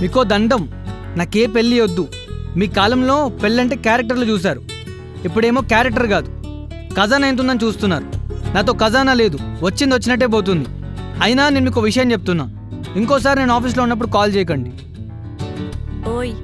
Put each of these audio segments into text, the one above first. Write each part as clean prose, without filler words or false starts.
మీకో దండం, నాకే పెళ్ళి వద్దు. మీ కాలంలో పెళ్ళంటే క్యారెక్టర్లు చూశారు, ఇప్పుడేమో క్యారెక్టర్ కాదు ఖజానా ఎంతుందని చూస్తున్నారు. నాతో ఖజానా లేదు, వచ్చింది వచ్చినట్టే పోతుంది. అయినా నేను మీకు విషయం చెప్తున్నా, ఇంకోసారి నేను ఆఫీస్లో ఉన్నప్పుడు కాల్ చేయకండి. ఓయ్,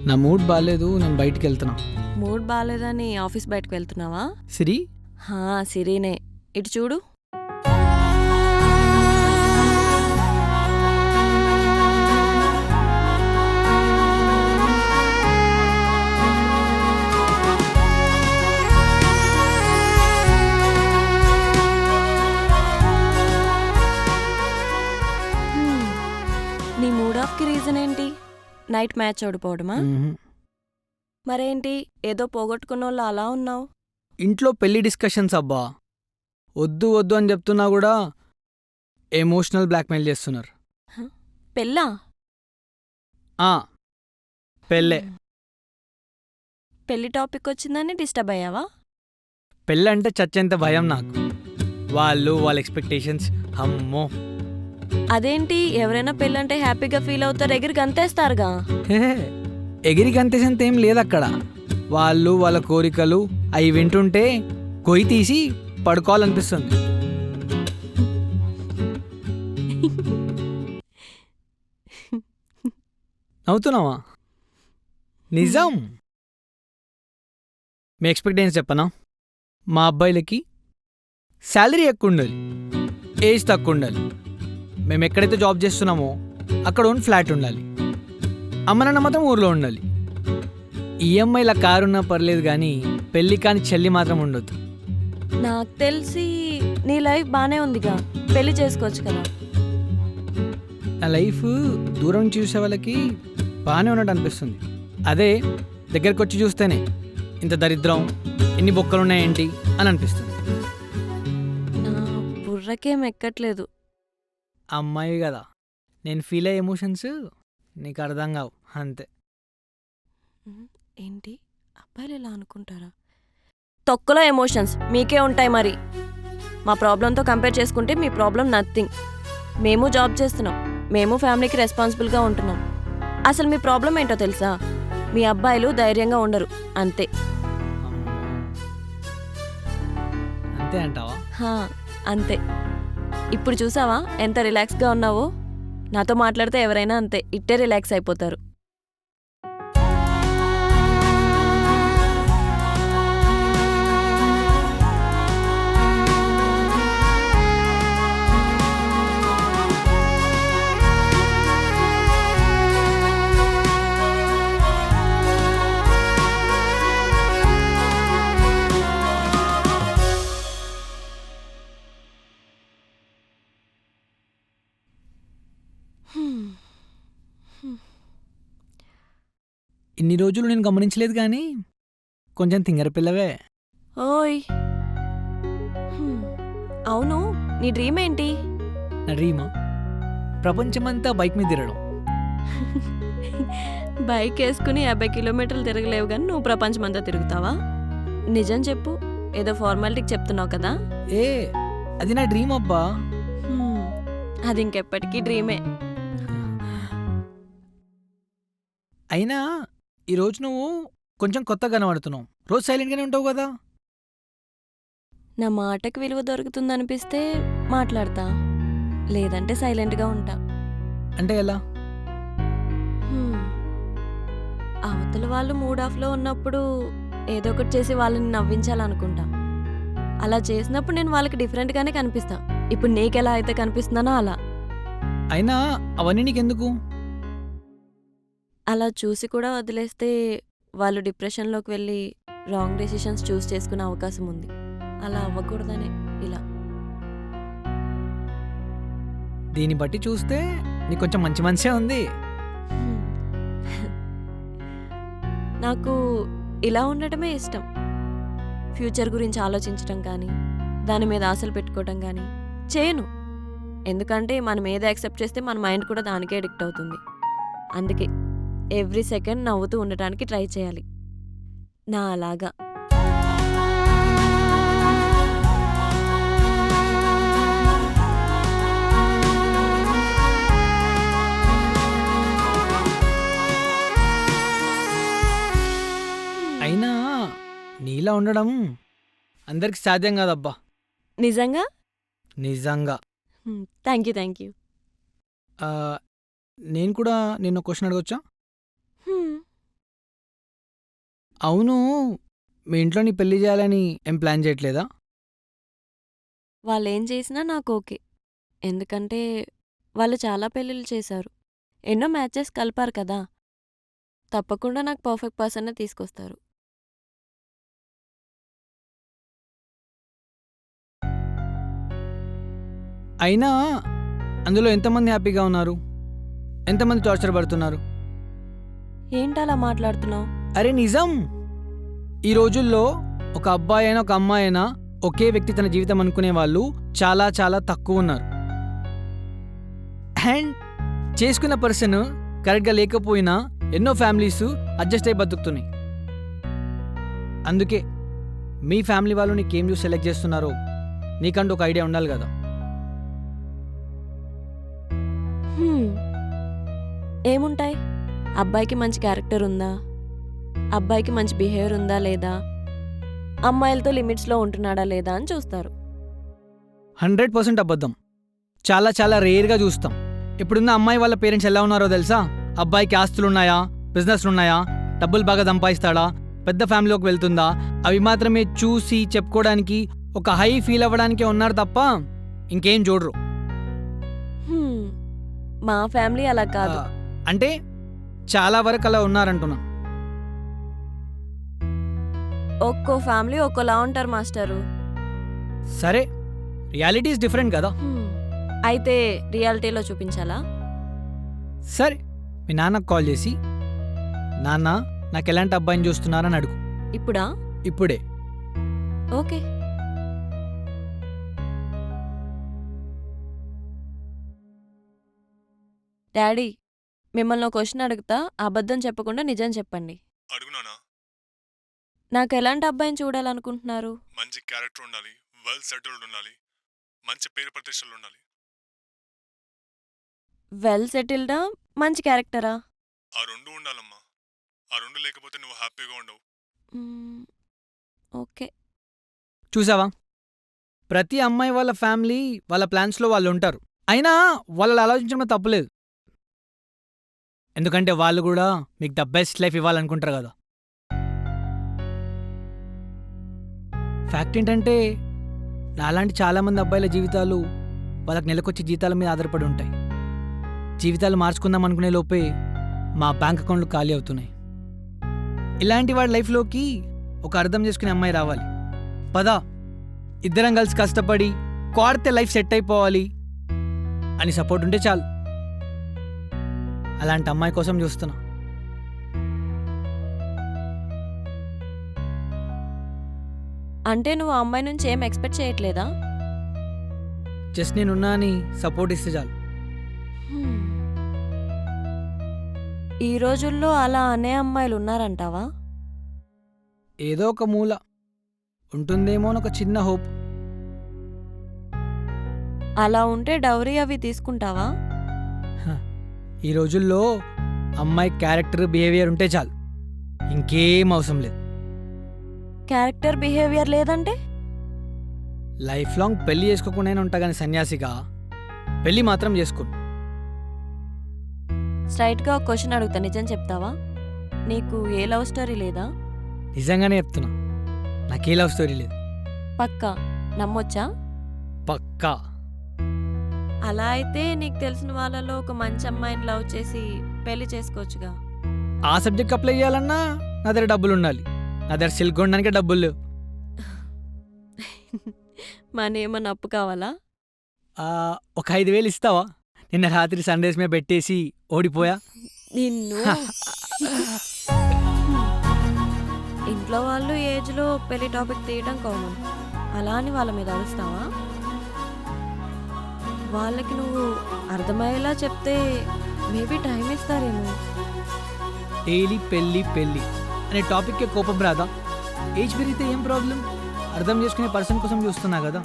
నా మూడ్ బాగాలేదు, నేను బయటికి వెళ్తున్నా. మూడ్ బాగాలేదని ఆఫీస్ బయటకు వెళ్తున్నావా? సిరి, సిరీనే. ఇటు చూడు. నీ మూడ్ ఆఫ్కి రీజన్ ఏంటి? నైట్ మ్యాచ్ ఓడిపోవడమా? మరేంటి ఏదో పోగొట్టుకున్నోళ్ళు అలా ఉన్నావు? ఇంట్లో పెళ్లి డిస్కషన్స్ అబ్బా, వద్దు వద్దు అని చెప్తున్నా కూడా ఎమోషనల్ బ్లాక్మెయిల్ చేస్తున్నారు. పెళ్ళా? పెళ్ళే. పెళ్లి టాపిక్ వచ్చిందని డిస్టర్బ్ అయ్యావా? పెళ్ళంటే చచ్చేంత భయం నాకు. వాళ్ళ ఎక్స్పెక్టేషన్స్, అమ్మో. అదేంటి, ఎవరైనా పెళ్ళంటే హ్యాపీగా ఫీల్ అవుతారు, ఎగిరి గంతేస్తారుగా. ఎగిరి గంతేసంత ఏం లేదక్కడ. వాళ్ళ కోరికలు అవి వింటుంటే కొయ్యి తీసి పడుకోవాలనిపిస్తుంది. నవ్వుతున్నావా? నిజం. మీ ఎక్స్పెక్టేషన్స్ చెప్పనా? మా అబ్బాయిలకి శాలరీ ఎక్కువ ఉండాలి, ఏజ్ తక్కువ ఉండాలి, మేము ఎక్కడైతే జాబ్ చేస్తున్నామో అక్కడ ఓన్ ఫ్లాట్ ఉండాలి, అమ్మ నాన్న మాత్రం ఊర్లో ఉండాలి, ఈఎంఐల కారు ఉన్నా పర్లేదు కానీ పెళ్ళి కాని చెల్లి మాత్రం ఉండొద్దు. నాకు తెలిసి నీ లైఫ్ బానే ఉందిగా, పెళ్లి చేసుకోవచ్చు కదా. నా లైఫ్ దూరం నుంచి చూసే వాళ్ళకి బాగానే ఉన్నట్టు అనిపిస్తుంది. అదే దగ్గరకు వచ్చి చూస్తేనే ఇంత దరిద్రం, ఎన్ని బొక్కలు ఉన్నాయేంటి అని అనిపిస్తుంది. నా బుర్రకేం ఎక్కట్లేదు. అమ్మాయి కదా, నేను ఫీల్ అయ్యే ఎమోషన్స్ నీకు అర్థం కావు అంతే. ఏంటి, అబ్బాయిలు ఎలా అనుకుంటారా? తొక్కలో ఎమోషన్స్ మీకే ఉంటాయి. మరి మా ప్రాబ్లంతో కంపేర్ చేసుకుంటే మీ ప్రాబ్లం నథింగ్. మేము జాబ్ చేస్తున్నాం, మేము ఫ్యామిలీకి రెస్పాన్సిబుల్గా ఉంటున్నాం. అసలు మీ ప్రాబ్లం ఏంటో తెలుసా? మీ అబ్బాయిలు ధైర్యంగా ఉండరు, అంతే. అంతే అంటావా? అంతే. ఇప్పుడు చూసావా ఎంత రిలాక్స్గా ఉన్నావో? నాతో మాట్లాడితే ఎవరైనా అంతే, ఇట్టే రిలాక్స్ అయిపోతారు. ఇన్ని రోజులు నేను గమనించలేదు కానీ కొంచెం తింగర పిల్లవే. ఓయ్, అవును, నీ డ్రీమ్ ఏంటి? నా డ్రీమా ప్రపంచమంతా బైక్ మీద తిరగడం. బైక్ వేసుకుని 50 కిలోమీటర్లు తిరగలేవు కానీ నువ్వు ప్రపంచమంతా తిరుగుతావా? నిజం చెప్పు, ఏదో ఫార్మాలిటీకి చెప్తున్నావు కదా. అది నా డ్రీమ్ అబ్బా. అది ఇంకెప్పటికీ డ్రీమే. అయినా ఈరోజు నువ్వు కొంచెం కొత్తగా కనబడుతున్నావు, రోజు సైలెంట్గానే ఉంటావు కదా. నా మాటకి విలువ దొరుకుతుందనిపిస్తే మాట్లాడతా, లేదంటే సైలెంట్గా ఉంటా. అంటే ఎలా? అవతల వాళ్ళు మూడ్ ఆఫ్లో ఉన్నప్పుడు ఏదో ఒకటి చేసి వాళ్ళని నవ్వించాలనుకుంటా. అలా చేసినప్పుడు నేను వాళ్ళకి డిఫరెంట్గానే కనిపిస్తా. ఇప్పుడు నీకెలా అయితే కనిపిస్తున్నానో అలా. అయినా అవన్నీ నీకెందుకు? అలా చూసి కూడా వదిలేస్తే వాళ్ళు డిప్రెషన్లోకి వెళ్ళి రాంగ్ డెసిషన్స్ చూస్ చేసుకునే అవకాశం ఉంది. అలా అవ్వకూడదనే ఇలా. దీన్ని బట్టి చూస్తే నీకు కొంచెం మంచి మనసే ఉంది. నాకు ఇలా ఉండటమే ఇష్టం. ఫ్యూచర్ గురించి ఆలోచించడం కానీ, దాని మీద ఆశలు పెట్టుకోవడం కానీ చేయను. ఎందుకంటే మనం ఏదో యాక్సెప్ట్ చేస్తే మన మైండ్ కూడా దానికే అడిక్ట్ అవుతుంది. అందుకే ఎవ్రీ సెకండ్ నవ్వుతూ ఉండటానికి ట్రై చేయాలి, నా అలాగా. నీలా ఉండడం అందరికి సాధ్యం కాదబ్బా. నిజంగా? నిజంగా. Thank you. Thank you. ఆ, నేను కూడా నిన్న క్వశ్చన్ అడగొచ్చా? అవును, మీ ఇంట్లో నీ పెళ్లి చేయాలని ఏం ప్లాన్ చేయట్లేదా? వాళ్ళేం చేసినా నాకు ఓకే. ఎందుకంటే వాళ్ళు చాలా పెళ్ళిళ్ళు చేశారు. ఎన్నో మ్యాచెస్ కలిపారు కదా! తప్పకుండా నాకు పర్ఫెక్ట్ పర్సన్నే తీసుకొస్తారు. అయినా అందులో ఎంతమంది హ్యాపీగా ఉన్నారు, ఎంతమంది టార్చర్ పడుతున్నారు? ఏంటలా మాట్లాడుతున్నావు? అరే నిజం. ఈ రోజుల్లో ఒక అబ్బాయి అయినా ఒక అమ్మాయి అయినా ఒకే వ్యక్తి తన జీవితం అనుకునే వాళ్ళు చాలా చాలా తక్కువ ఉన్నారు. అండ్ చేసుకున్న పర్సన్ కరెక్ట్గా లేకపోయినా ఎన్నో ఫ్యామిలీస్ అడ్జస్ట్ అయి బతుకుతున్నాయి. అందుకే మీ ఫ్యామిలీ వాళ్ళు నీకేం చూసి సెలెక్ట్ చేస్తున్నారో నీకంటూ ఒక ఐడియా ఉండాలి కదా. ఏముంటాయి? అబ్బాయికి మంచి క్యారెక్టర్ ఉందా, అబ్బాయికి మంచి బిహేవియర్ ఉందా లేదా, అమ్మాయిలతో లిమిట్స్లో ఉంటున్నాడా లేదా అని చూస్తారు. 100% అబద్ధం. చాలా చాలా రేర్గా చూస్తాం. ఇప్పుడున్న అమ్మాయి వాళ్ళ పేరెంట్స్ ఎలా ఉన్నారో తెలుసా? అబ్బాయికి ఆస్తులున్నాయా, బిజినెస్లున్నాయా, డబ్బులు బాగా సంపాదిస్తాడా, పెద్ద ఫ్యామిలీలోకి వెళ్తుందా, అవి మాత్రమే చూసి చెప్పుకోవడానికి, ఒక హై ఫీల్ అవ్వడానికే ఉన్నారు తప్ప ఇంకేం చూడరు. మా ఫ్యామిలీ అలా కాదు. అంటే చాలా వరకు అలా ఉన్నారంటున్నా. ఒక్కో ఫ్యామిలీ ఒక్కోలా ఉంటారు మాస్టరు. సరే, రియాలిటీ ఇస్ డిఫరెంట్ కదా. అయితే రియాలిటీలో చూపించాలా? సరే, మీ నాన్నకు కాల్ చేసి, నాన్న నాకు ఎలాంటి అబ్బాయిని చూస్తున్నారని అడుగు. ఇప్పుడా? ఇప్పుడే. ఓకే. డాడీ, మిమ్మల్ని ఒక క్వశ్చన్ అడుగుతా, అబద్ధం చెప్పకుండా నిజం చెప్పండి. అడుగునానా. నాకు ఎలాంటి అబ్బాయిని చూడాలనుకుంటున్నారు? మంచి క్యారెక్టర్ ఉండాలి, వెల్ సెటిల్డ్ ఉండాలి, మంచి పేరు ప్రతిష్టలు ఉండాలి. వెల్ సెటిల్డా, మంచి క్యారెక్టరా? ఆ రెండు ఉండాలమ్మా. ఆ రెండు లేకపోతే నువ్వు హ్యాపీగా ఉండవు. ఓకే. చూసావా, ప్రతి అమ్మాయి వాళ్ళ ఫ్యామిలీ వాళ్ళ ప్లాన్స్లో వాళ్ళు ఉంటారు. అయినా వాళ్ళు ఆలోచించడం తప్పులేదు. ఎందుకంటే వాళ్ళు కూడా మీకు ద బెస్ట్ లైఫ్ ఇవ్వాలనుకుంటారు కదా. ఫ్యాక్ట్ ఏంటంటే, నాలాంటి చాలామంది అబ్బాయిల జీవితాలు వాళ్ళకి నెలకొచ్చే జీతాల మీద ఆధారపడి ఉంటాయి. జీవితాలు మార్చుకుందాం అనుకునే లోపే మా బ్యాంక్ అకౌంట్లు ఖాళీ అవుతున్నాయి. ఇలాంటి వాడి లైఫ్లోకి ఒక అర్థం చేసుకునే అమ్మాయి రావాలి. పదా, ఇద్దరం కలిసి కష్టపడి కోడితే లైఫ్ సెట్ అయిపోవాలి అని సపోర్ట్ ఉంటే చాలు. అలాంటి అమ్మాయి కోసం చూస్తున్నా. అంటే నువ్వు ఆ అమ్మాయి నుంచి ఏం ఎక్స్పెక్ట్ చేయట్లేదా? జస్ట్ నేనున్నా అని సపోర్ట్ ఇస్తే చాలు. ఈ రోజుల్లో అలా అనే అమ్మాయిలు ఉన్నారంటావా? ఏదో ఒక మూల ఉంటుందేమో అని ఒక చిన్న హోప్. అలా ఉంటే డౌరీ అవి తీసుకుంటావా? ఈ రోజుల్లో అమ్మాయి క్యారెక్టర్ బిహేవియర్ ఉంటే చాలు, ఇంకేం అవసరం లేదు. క్యారెక్టర్ బిహేవియర్ లేదంటే? లైఫ్ లాంగ్ పెళ్లి చేసుకోకుండానే ఉంటా కానీ సన్యాసిగా పెళ్లి మాత్రం చేసుకోను. స్ట్రైట్గా ఒక క్వశ్చన్ అడుగుతా, నిజం చెప్తావా? నీకు ఏ లవ్ స్టోరీ లేదా? నిజంగానే చెప్తున్నా, నాకే లవ్ స్టోరీ లేదు. పక్కా నమ్మొచ్చా? పక్కా. అలా అయితే నీకు తెలిసిన వాళ్ళలో ఒక మంచి అమ్మాయిని లవ్ చేసి పెళ్లి చేసుకోవచ్చుగా. ఆ సబ్జెక్ట్ అప్లై చేయాలన్నా నా దగ్గర డబ్బులు ఉండాలి. నా దగ్గర సిల్క్ కొనడానికే డబ్బులు లేవు. మన ఏమన్నా అప్పు కావాలా? ఒక 5,000 ఇస్తావా? నిన్న రాత్రి సన్ రైజ్ మీద పెట్టేసి ఓడిపోయా. నిన్ను ఇంట్లో వాళ్ళు ఏజ్లో పెళ్లి టాపిక్ తీయడం కామన్, అలా అని వాళ్ళ మీద అరుస్తావా? వాళ్ళకి నువ్వు అర్థమయ్యేలా చెప్తే మేబీ టైం ఇస్తారేమో. డైలీ పెళ్ళి పెళ్ళి అనే టాపిక్కే కోపం రాదా? ఏజ్ పెరిగితే ఏం ప్రాబ్లం? అర్థం చేసుకునే పర్సన్ కోసం చూస్తున్నా కదా.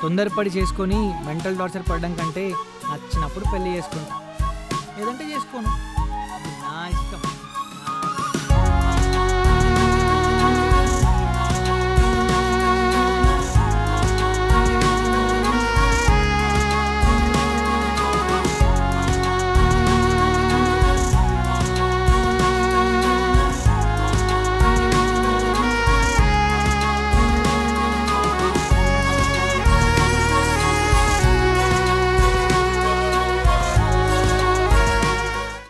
తొందరపడి చేసుకొని మెంటల్ టార్చర్ పడడం కంటే నచ్చినప్పుడు పెళ్ళి చేసుకుంటా, లేదంటే చేసుకోను. అది నా ఇష్టం.